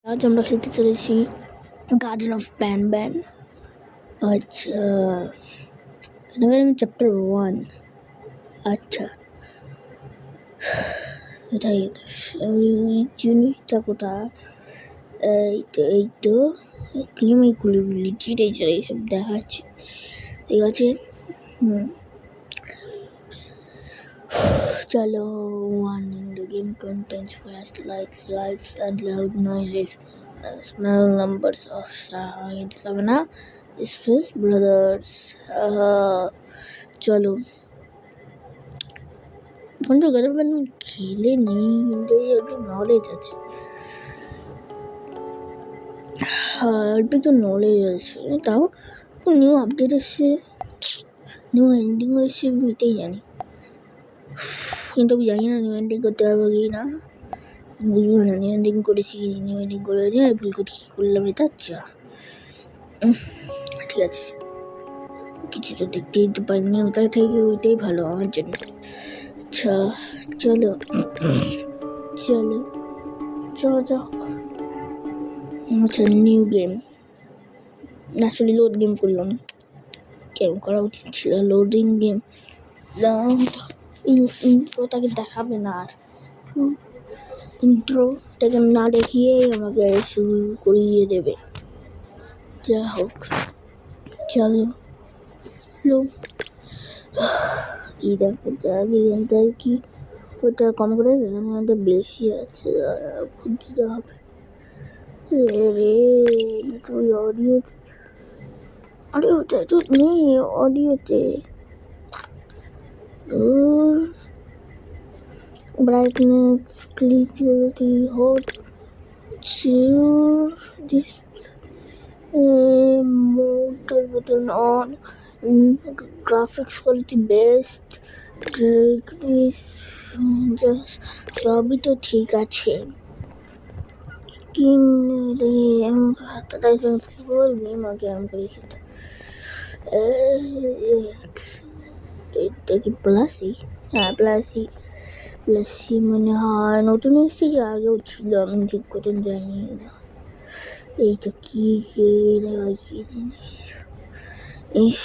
আজ আমরা খেলতে চলেছি গার্ডেন অফ ব্যান। আচ্ছা, চ্যাপ্টার 1। আচ্ছা, এটাই ওই জিনিসটা কোথায়? এই তো এখানে গুলি চিটে চলে এইসব দেখাচ্ছে। ঠিক আছে, চলো। Warning: the game contains flashlights, lights, and loud noises. Small numbers of Savannah, Smith brothers. চলো, ফোনটা গেলে খেলে নিই, কিন্তু একটু নলেজ আছে, অল্প একটু নলেজ আছে। তাও নিউ আপডেট এসছে, নিউ এন্ডিং এসছে, এটাই জানি, কিন্তু আমি জানি না নিউ এন্ডিং করতে পারবো কি না। বুঝবো না নিউ এন্ডিং করেছি, নিউ এন্ডিং করে ভুল করে কী করলাম এটা। আচ্ছা, ঠিক আছে, কিছু তো দেখতেই তো পারিনি, ওটা থেকে ওইটাই ভালো আমার জন্য। আচ্ছা, চলো চলো চলো যাক। আচ্ছা, নিউ গেম, আসলে লোড গেম করলাম, গেম করা উচিত ছিল লোডিং গেম। ইন্ট্রোটাকে দেখাবে না, আর ইন্ট্রোটাকে না দেখিয়েই আমাকে শুরু করিয়ে দেবে। যা হোক, চলো কি দেখা যাক এখানটা কি, ওটা কম করে এখানে বেশি আছে, খুঁজতে হবে। রে তুই অডিও, আরে ওটা তো নেই অডিওতে। Brightness, clarity, hot, motor button on, graphics quality best, সবই তো ঠিক আছে। গেম আগে আমি করে খেতে, এটা কি প্লাসি? হ্যাঁ, প্লাসি মনে হয় নতুন এসেছে, কি আগেও ছিল, আমি ঠিক করে জানি না। এইটা কি জিনিস, ইস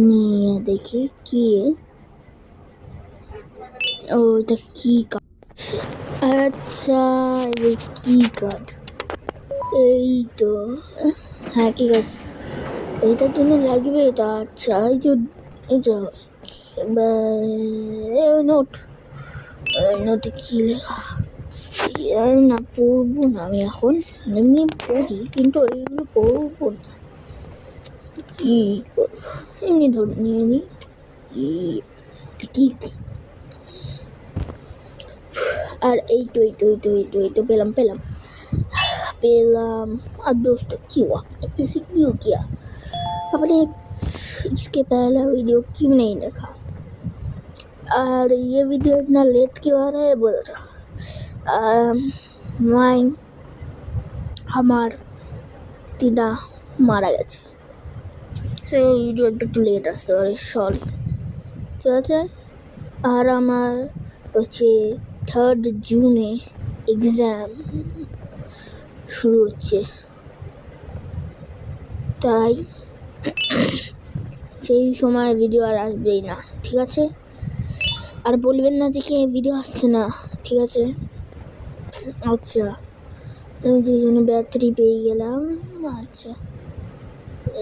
নিয়ে দেখি কি। ও, এটা কি কার্ড? আচ্ছা, এই কি কার্ড? এই তো, হ্যাঁ ঠিক আছে, এইটার জন্য লাগবে এটা। আচ্ছা, এই যে এটা নোটে কি লেখা? না, পড়বো না আমি এখন, এমনি পড়ি কিন্তু এইগুলো পড়বো না। কি করবো, এমনি ধরে নিয়ে নিই। কি আর এই তো পেলাম। अब दोस्तों क्यों ऐसे क्यों किया? आपने इसके पहला वीडियो क्यों नहीं देखा? और ये वीडियो इतना लेट क्यों आ रहा है बोल रहा। আমার টিনা মারা গেছে, সেই ভিডিওটা একটু লেট আসতে পারে, সরি। ঠিক আছে, আর আমার হচ্ছে 3 জুনে এক্সাম শুরু হচ্ছে, তাই সেই সময় ভিডিও আর আসবেই না। ঠিক আছে, আর বলবেন না যে কি ভিডিও আসছে না, ঠিক আছে? আচ্ছা, আমি যেখানে ব্যাটারি পেয়ে গেলাম। আচ্ছা,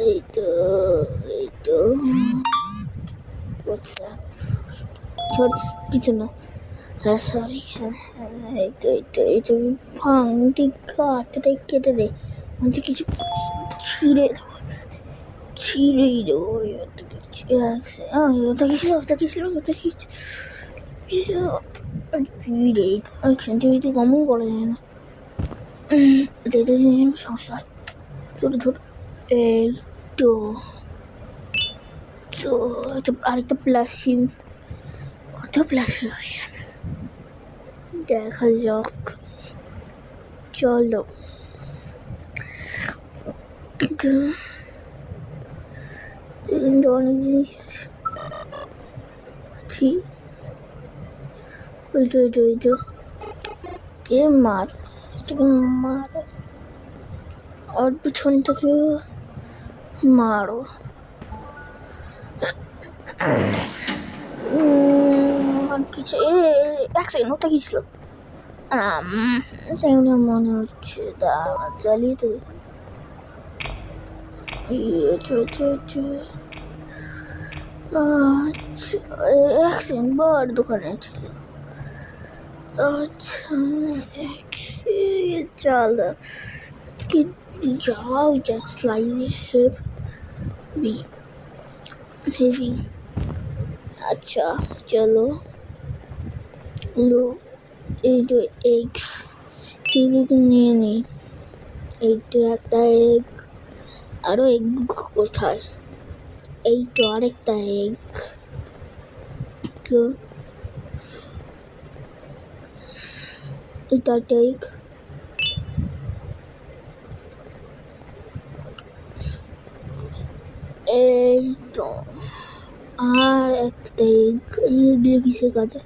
এই তো আচ্ছা, কিছু না, হ্যাঁ সরি, এই তো ভাঙটি কাটটাই কেটে দে, আমি কিছু ছিঁড়েই দেবো। ওটা কি রে, সেন্টিমিটার কমই করা যায় না, সমস্যা হয়। ধর এই তো আরেকটা প্লাসি, কত প্লাসি হয় দেখা যাক। চলো, অনেক জিনিস আছে, ওই তো কে মার আর পিছন থেকে মারো। আর কিছু এক সেকেন্ড, ওটা কি ছিল? তাই মনে হচ্ছে চালিয়ে তো দেখুন। আচ্ছা, এক সেকেন্ড, বার দোকানে ছিল। আচ্ছা চল কি যাও, জাস্ট লাইনে হেভি হেভি। আচ্ছা চলো, লো এই তো এগস কিউরিটি নিয়ে নিই। এইটা একটা এগ, আরো এগ কোথায়? এই তো আরেকটা এগ। এটা একটা এগ। এই তো আর একটা এগ। এগুলো কিসের কাছে?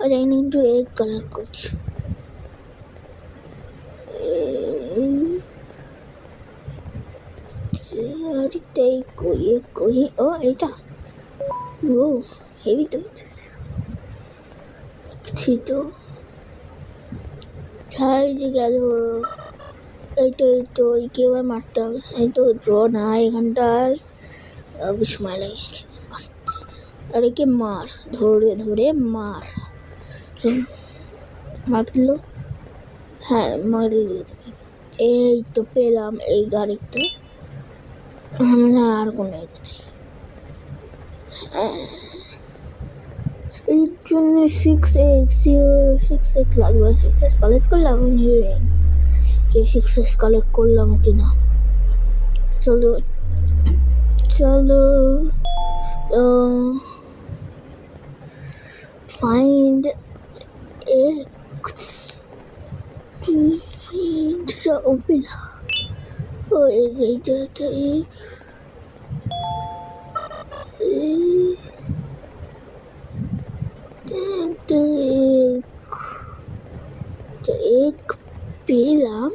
আর এই কিন্তু এগ কালার করছে। আরেকটা এগ কই? ও এটা, ও হেভি তো তো ছাই যে গেল। এই তো একে এবার মারতে হবে। এই তো ড্র না এখানটায়, সময় লাগে। আর একে মার, ধরে মার। মারলো, হ্যাঁ মারিয়ে থাকি। এই তো পেলাম এই গাড়িটা। আর কোনো নেই। এর জন্য 6x লাগবে। 6x কালেক্ট করলাম, 6x কালেক্ট করলাম কিনা। চলো find x open. Oh, এইটা x এক পেলাম।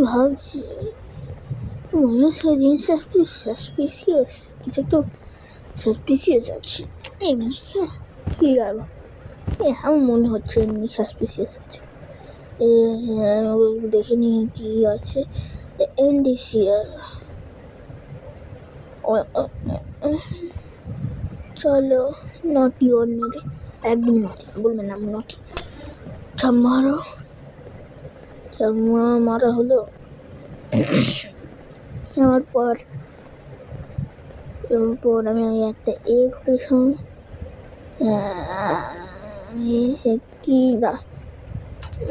ভাবছি মনে হচ্ছে জিনিসটা একটু সাসপিসিয়াস, কিছু একটু সাসপিসিয়াস আছে এমনি। হ্যাঁ কি আর আমার মনে হচ্ছে এমনি সাসপিসিয়াস আছে। দেখে নিয়ে কি আছে। End is here. চলো নটি অন্যরে একদম নটি বলবেন না, নটি। মারা হলো। আমার পর আমি একটা এগ পেছন কি না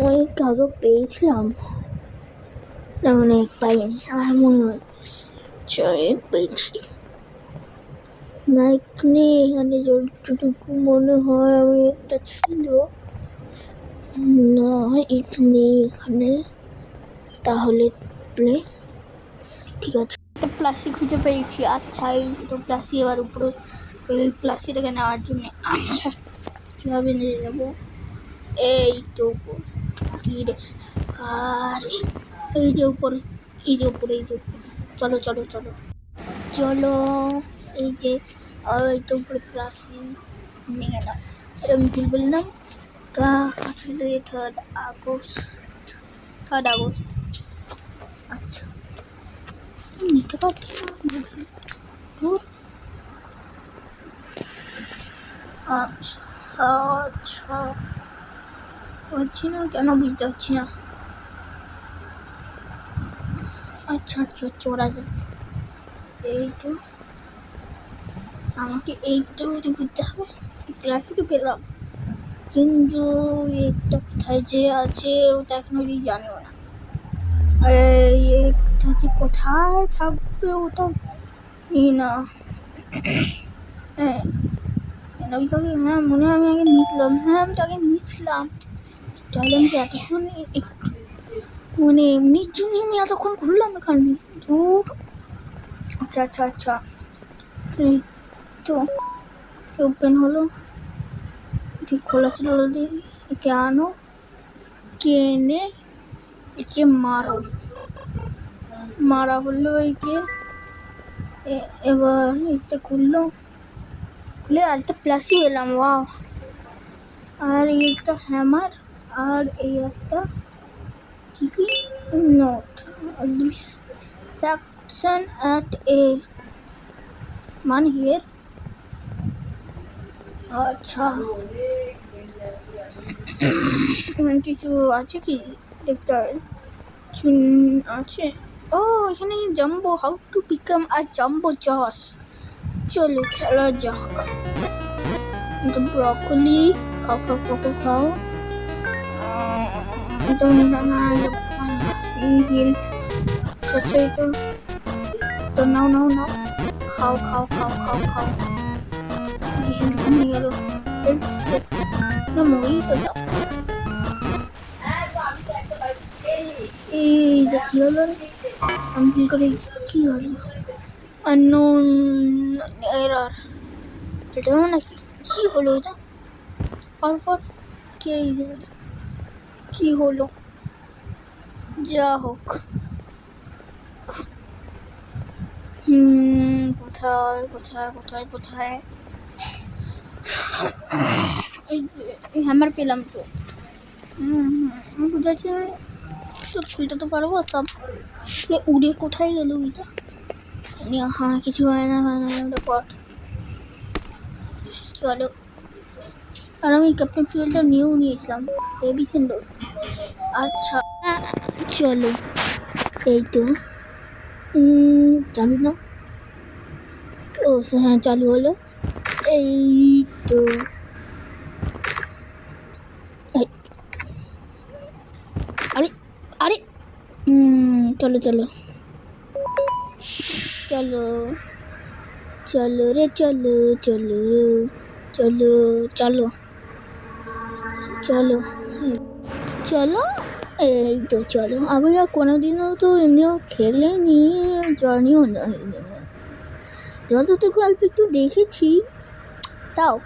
ওই কাগজ পেয়েছিলাম না, মানে পাইনি। আমার মনে হয় এগ পেয়েছি না, এখানে যতটুকু মনে হয় আমি একটা ছিল না, এখানে তাহলে প্লে ঠিক আছে। একটা প্লাসি খুঁজে পেয়েছি। আচ্ছা এই তো প্লাসি, এবার উপরে এই প্লাসিটাকে নেওয়ার জন্য আচ্ছা কীভাবে নিয়ে যাবো? এই তো উপর কি রে, আর এই যে উপরে চলো এই যে এই তো উপরে প্লাসি নিয়ে গেলাম। এটা আমি ভুল বললাম। তা আসলে 3rd আগস্ট। আচ্ছা নিতে পারছি না, আচ্ছা পারছি না কেন বুঝতে পারছি না। আচ্ছা চড়া যাচ্ছে। এই তো আমাকে এইটা বুঝতে হবে। ক্লাসে তো পেলাম, কিন্তু একটা কোথায় যে আছে ওটা এখন জানিও না। একটা যে কোথায় থাকবে ওটা না। হ্যাঁ মনে হয় আমি আগে নিয়েছিলাম। হ্যাঁ আমি তো আগে নিয়েছিলাম। তাহলে আমি এতক্ষণ মানে এমনির জন্য আমি এতক্ষণ ঘুরলাম এখানে। দূর আচ্ছা এই তো ওপেন হলো, ঠিক খোলা ছিল। একে আনো, কে এনে একে মারো, মারা হলো একে। এবার এটা খুললো, খুলে আরেকটা প্লাসই পেলাম, ওয়াও। আর এই একটা হ্যামার, আর এই একটা কি কি নোট, distraction at a মান হিয়ার। আচ্ছা, কিছু আছে কি দেখতে হবে, কিছু আছে। ও এখানে jumbo, how to become a jumbo Josh. চলো খেলা যাক। এটা ব্রকলি, খাও খাও খাও খাও খাও। এটা হেলথ, আচ্ছা এটা তো নাও নাও নাও, খাও খাও খাও খাও খাও। হেলথ কমে গেল, হেলথ শেষ না, মরেই তো যাও। এই যে কি হলো রে, আমি ফিল করে কি হলো, unknown error, এটাও নাকি কি হলো এটা, তারপর কি হলো, যা হোক। কোথায় কোথায় কোথায় কোথায়, এই হ্যামার পেলাম তো। বুঝেছি তো, খুলতে তো পারবো সব। উড়ে কোথায় গেল ওইটা, হ্যাঁ কিছু হয় না পট। চলো, আর আমি ক্যাপ্টেন ফিল্ডটা নিয়েও নিয়েছিলাম, হেভি সুন্দর। আচ্ছা চলো, এই তো চালু না, ও হ্যাঁ চালু হলো, এই তো। আরে আরে চলো চলো চলো চলো রে, চলো চলো চলো চলো চলো চলো, এই তো চলো। আমি আর কোনোদিনও তো এমনিও খেলেনি, জানিও না, যতটুকু অল্প একটু দেখেছি, তাও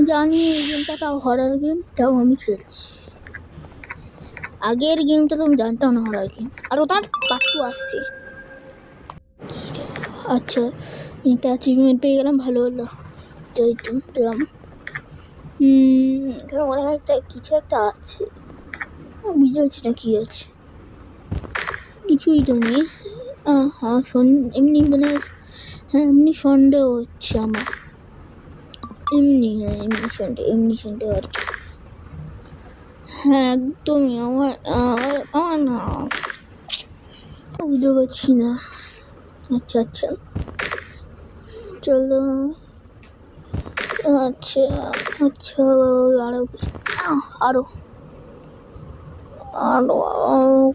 জানি এই গেমটা তাও হরার গেম, তাও আমি খেলছি। আগের গেমটা তো আমি জানতাম না হরার গেম, আর ওটার পাশু আসছে। আচ্ছা এটা অ্যাচিভমেন্ট পেয়ে গেলাম, ভালো হলো। তো এই তো পেলাম। এখানে মনে হয় একটা কিছু একটা আছে, বুঝতে পারছি না কি আছে, কিছুই তো নেই। হ্যাঁ এমনি মানে, হ্যাঁ এমনি সন্দেহ হচ্ছে আমার, এমনি হ্যাঁ এমনি সন্দেহ আর কি। হ্যাঁ একদমই আমার আমার না, বুঝতে পারছি না। আচ্ছা আচ্ছা চলো, আচ্ছা আচ্ছা, আরো আরো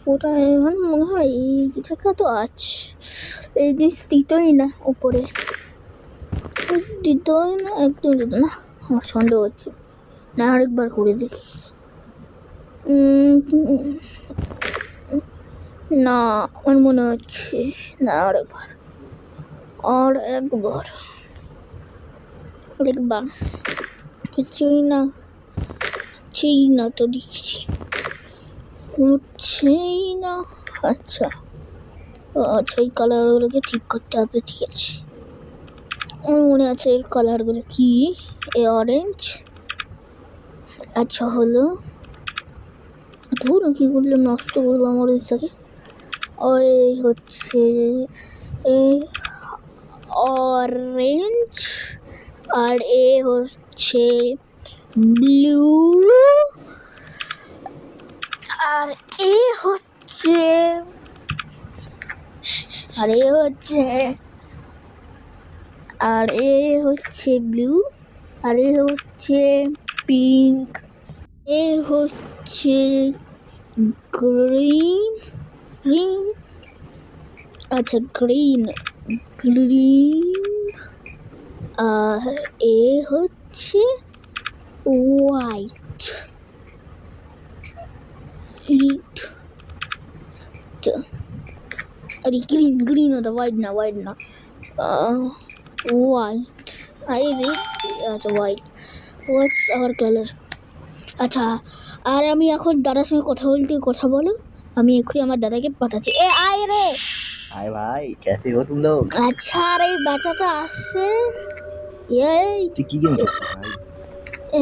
কোথায়, আমার মনে হয় কিছু একটা তো আছে, এই জিনিস দিতই না উপরে, দিতই না, একদম দিত না, আমার সন্দেহ হচ্ছে। না আরেকবার করে দেখি, না আমার মনে হচ্ছে না, আরেকবার হচ্ছেই না তো দেখছি, হচ্ছেই না। আচ্ছা আচ্ছা, এই কালারগুলোকে ঠিক করতে হবে, ঠিক আছে। আমার মনে আছে এর কালারগুলো কি, এ অরেঞ্জ, আচ্ছা হলো, ধরুন কি করলে নষ্ট করবো আমার ইচ্ছাকে। ওই হচ্ছে অরেঞ্জ, আর এ হচ্ছে ব্লু, আর এ হচ্ছে ব্লু, আর এ হচ্ছে পিঙ্ক, এ হচ্ছে গ্রিন, আচ্ছা গ্রিন, আর এ হচ্ছে হোয়াইট, আরে গ্রিন হতো, হোয়াইট না হোয়াইট, আরে রেড, আচ্ছা হোয়াইট, হোয়াটস আওয়ার কালার। আচ্ছা আর আমি এখন দাদার সঙ্গে কথা বলো। আমি এক্ষুনি আমার দাদাকে পাঠাচ্ছি। এ আয় রে। हाय भाई कैसे हो तुम लोग? আচ্ছা আর এই বাচ্চাটা আসছে। এই তুই কি গেম খেলছিস ভাই?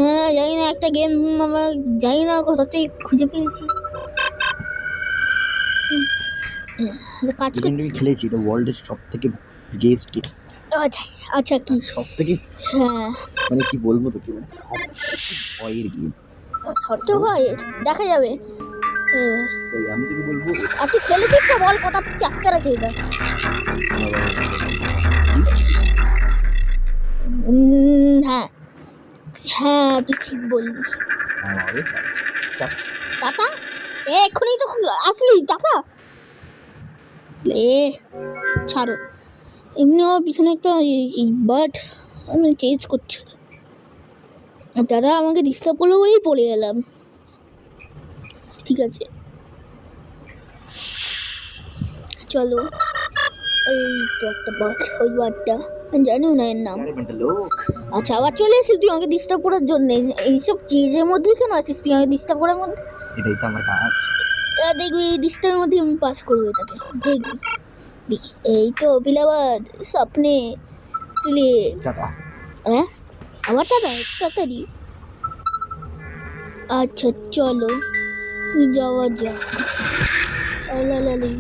হ্যাঁ জানি না, একটা গেম আমার জানি না কোথাতেই খুঁজে পেয়েছি। কাজ এই গেমটা করছি। আমি খেলেছি, এটা ওয়ার্ল্ডের সবথেকে বিগেস্ট গেম। আচ্ছা কি? সবথেকে হ্যাঁ মানে কি বলবো তোকে, মানে ভয়ের গেম। ছোট্ট ভাই দেখা যাবে। তাই আমি তোকে বলবো আর তুই খেলেছিস তো, বল কত চ্যাপ্টার আছে এটা? হ্যাঁ হ্যাঁ তুই ঠিক বললিস। টাটা এক্ষুনি তো আসলি টাটা। ছাড়ো, এমনি আমার পিছনে একটা বার্ড আমি চেঞ্জ করছিল, দাদা আমাকে ডিস্টার্ব করলো বলেই পড়ে গেলাম। ঠিক আছে চলো। এই তো একটা বার্ড, ওই বার্ডটা জানিও না এর নাম। আচ্ছা আবার চলে এসেছিস তুই আমাকে ডিস্টার্ব করার জন্য। এইসব চিজের মধ্যে কেন আছিস তুই আমাকে ডিস্টার্ব করার মধ্যে? এটাই তো আমার কাজ। দেখবি এই ডিস্টার্বের মধ্যে আমি পাস করবো এটাকে, দেখবি। এই তো বিলাবাদ স্বপ্নে তুলে। টাটা। হ্যাঁ আবার টাটা তাড়াতাড়ি। আচ্ছা চলো যাওয়া যাক। লালালি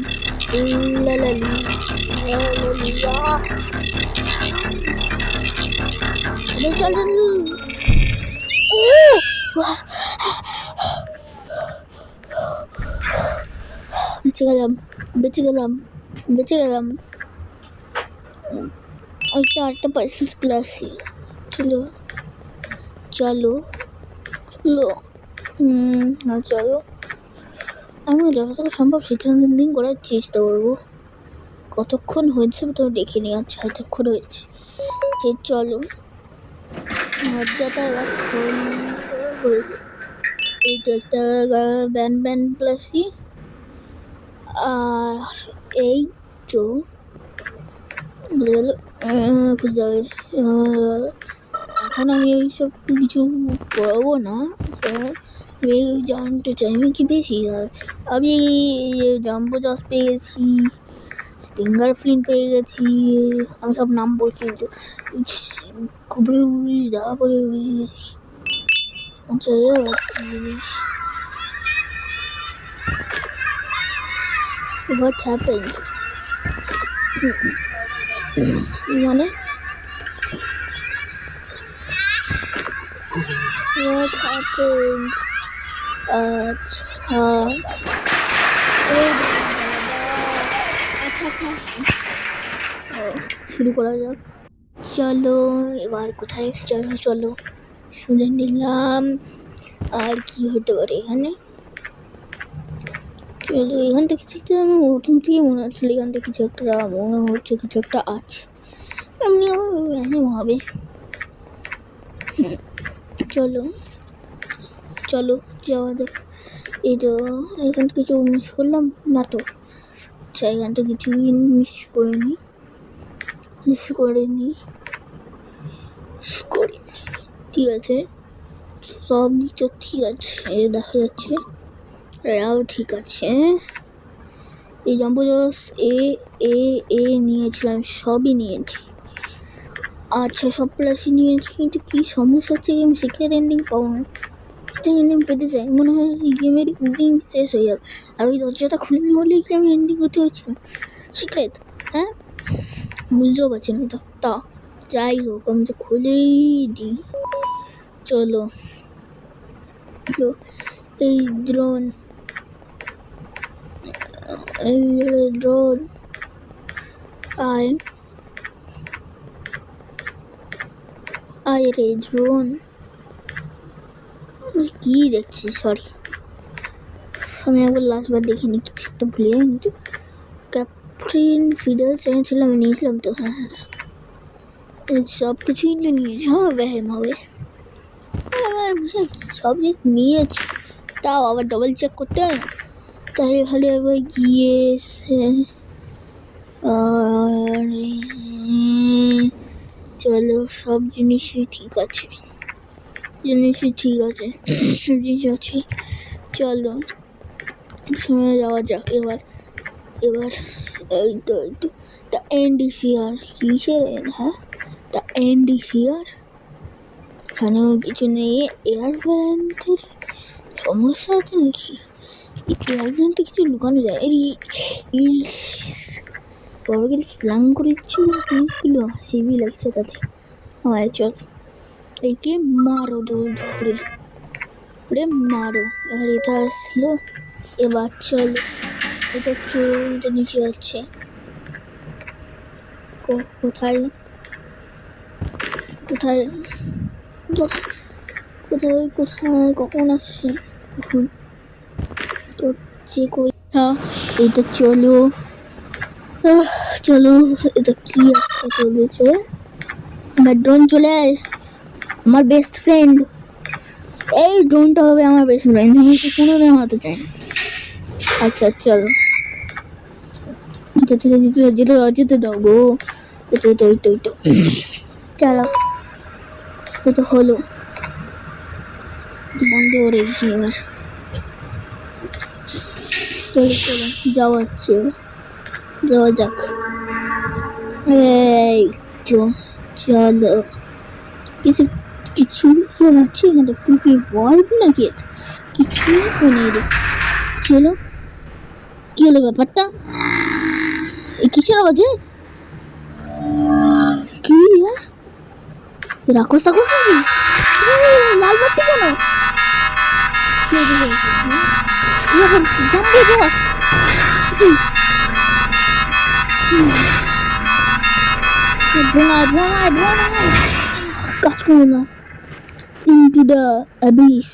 লালালি লালালি চল চল। ও বেঁচে গেলাম বেঁচে গেলাম বেঁচে গেলাম। একটা আরেকটা পার্সেল প্লাস চলো চলো লো। চলো আমি যতটুকু সম্ভব সেখানে দিন করার চেষ্টা করবো। কতক্ষণ হয়েছে তো দেখিনি। আচ্ছা এতক্ষণ হয়েছে যে চলো মজাটা এবার এইটা একটা ব্যান প্লাসি। আর এই তো খুঁজে যাবে। এখন আমি এইসব কিছু করবো না, আমি জানতে চাই আমি কি পেয়েছি। আমি জাম্বো জস পেয়ে গেছি, স্টিঙ্গার ফ্লিন পেয়ে গেছি, আমি সব নাম বলছি কিন্তু খুব দেওয়া পরে বুঝে গেছি। আচ্ছা জিনিস হোয়াট হ্যাপেন্ড মানে what happened? আচ্ছা শুরু করা যাক। চলো এবার কোথায় চলো শুনে নিলাম আর কি হতে পারে এখানে। চলো এখান থেকে কিছু একটা আমার প্রথম থেকে মনে হচ্ছিল এখান থেকে কিছু একটা মনে হচ্ছে কিছু একটা আছে এমনি হবে। চলো চলো যাওয়া যাক। এই তো এখান থেকে কিছু মিস করলাম না তো? আচ্ছা এখানটা কিছুই মিস করিনি ঠিক আছে, সব তো ঠিক আছে দেখা যাচ্ছে, এরাও ঠিক আছে। এই জাম্বো জস এ এ এ নিয়েছিলাম, সবই নিয়েছি। আচ্ছা সব প্লাসই নিয়েছি, কিন্তু কী সমস্যা হচ্ছে আমি সিক্রেট এন্ডিং পাবো না। সিক্রেট এন্ডিং পেতে চাই, মনে হয় এই গেমের এন্ডিং শেষ হয়ে যাবে। আর ওই দরজাটা খুলে নি বলেই কি আমি এন্ডিং করতে হচ্ছিল সিক্রেট। হ্যাঁ বুঝতেও পারছি না তো, তা যাই হোক আমি তো খুলেই দিই। চলো এই ড্রোন আয় রে ড্রোন কি দেখছি, সরি আমি একবার লাস্টবার দেখিনি, কিছু একটা ভুলে যাই। ক্যাপ্টেন ফিডেল চেয়েছিলাম আমি নিয়েছিলাম তো। হ্যাঁ হ্যাঁ সব কিছুই তো নিয়েছি। হ্যাঁ ব্যায়াম হবে সব জিনিস নিয়েছি, তাও আবার ডবল চেক করতে হয় না, তাই ভালো একবার গিয়ে আর চলো সব জিনিসই ঠিক আছে। জিনিসই ঠিক আছে, সব জিনিস আছে। চলো সময় যাওয়া যাক এবার। এবার এই তো দ্য এন্ড ইজ হিয়ার। কিসের এন্ড? হ্যাঁ, দ্য এন্ড ইজ হিয়ার। এখানেও কিছু নেই। এয়ারপ্লেনের সমস্যা আছে নাকি? এই এয়ারপ্লেনতে কিছু লুকানো যায়। এই বড়কে ফ্লাং করে দিচ্ছে জিনিসগুলো, হেভি লাগছে তাতে। হয় চল, একে মারো ধরে মারো। এবার এটা আসলো, এবার চলো এটা চড়ে এটা নিচে যাচ্ছে। কোথায় কোথায় কোথায় কোথায় কখন আসছে, কখন কই? হ্যাঁ এটা চলো, চলো। এটা কি আসতে চলেছে? আমার ড্রোন চলে আয়, আমার বেস্ট ফ্রেন্ড। এই ড্রোনটা হবে আমার বেস্ট ফ্রেন্ড, আমি তো কোনোদিন হতে চাই না। আচ্ছা চলো, যেতে দাও গো। এটা চলো, এটা হলো বন্ধ করে রেখেছি। এবার চলো যাওয়া যাক। এই তো চলো, কিছু কিছু আছে এখানে, কি ভয়েড নাকি? কিছু তো নেই রে। কি হলো ব্যাপারটা? এই কিসের আওয়াজে? কি রাক্ষস টাক্ষস নাকি? লাল বাতি কেন? জাম্পে যাস কাজ করো না। ইনটু দ্য অ্যাবিস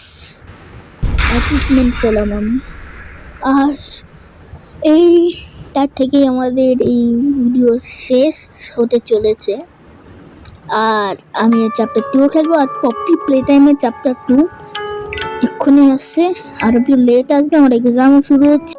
অ্যাচিভমেন্ট পেলাম আমি। আর তার থেকেই আমাদের এই ভিডিও শেষ হতে চলেছে। আর আমি চ্যাপ্টার 2 খেলবো, আর পপি প্লে টাইমের চ্যাপ্টার 2 এক্ষুনি আসছে, আর একটু লেট আসবে, আমার এক্সামও শুরু হচ্ছে।